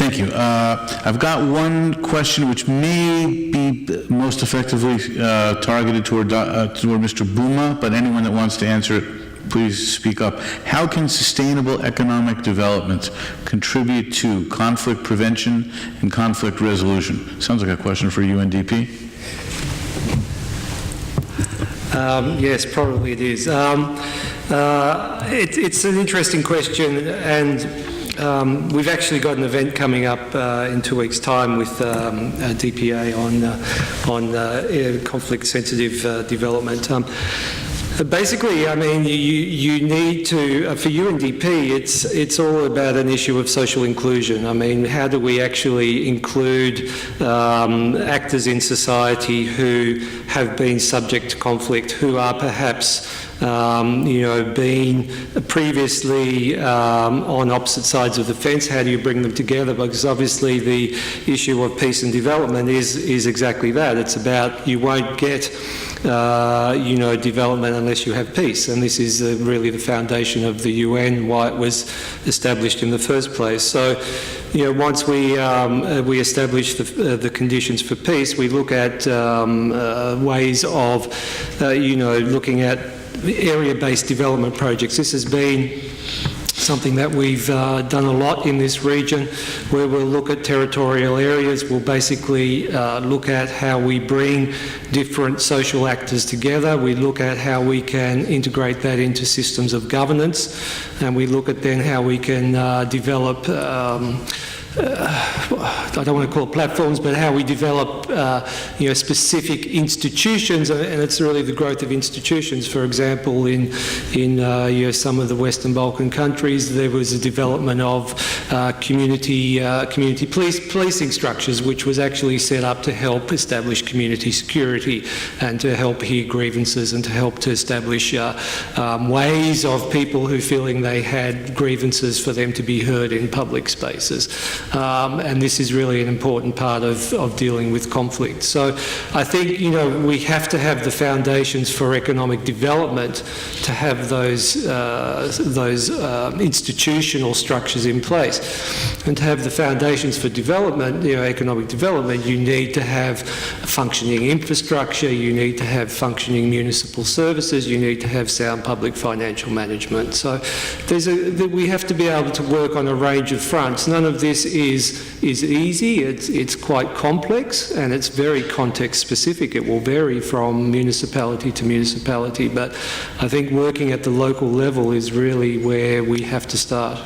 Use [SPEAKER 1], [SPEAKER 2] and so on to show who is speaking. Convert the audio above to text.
[SPEAKER 1] Thank you. I've got one question which may be most effectively targeted toward Mr. Bouma, but anyone that wants to answer it, please speak up. How can sustainable economic development contribute to conflict prevention and conflict resolution? Sounds like a question for UNDP.
[SPEAKER 2] Yes, probably it is. It's an interesting question, and we've actually got an event coming up in 2 weeks' time with DPA on conflict-sensitive development. Basically, I mean, you need to, for UNDP, it's all about an issue of social inclusion. I mean, how do we actually include actors in society who have been subject to conflict, who are perhaps been previously on opposite sides of the fence? How do you bring them together? Because obviously the issue of peace and development is exactly that. It's about, you won't get development unless you have peace, and this is really the foundation of the UN, why it was established in the first place. So, once we establish the conditions for peace, we look at ways of, looking at area-based development projects. This has been something that we've done a lot in this region, where we'll look at territorial areas. We'll basically look at how we bring different social actors together. We look at how we can integrate that into systems of governance, and we look at then how we can develop I don't want to call it platforms, but how we develop, specific institutions, and it's really the growth of institutions. For example, in some of the Western Balkan countries, there was a development of community policing structures, which was actually set up to help establish community security and to help hear grievances and to help to establish ways of people who feeling they had grievances for them to be heard in public spaces. And this is really an important part of dealing with conflict. So I think, we have to have the foundations for economic development to have those institutional structures in place. And to have the foundations for development, economic development, you need to have functioning infrastructure, you need to have functioning municipal services, you need to have sound public financial management. So we have to be able to work on a range of fronts. None of this is easy. It's quite complex, and it's very context specific. It will vary from municipality to municipality, but I think working at the local level is really where we have to start.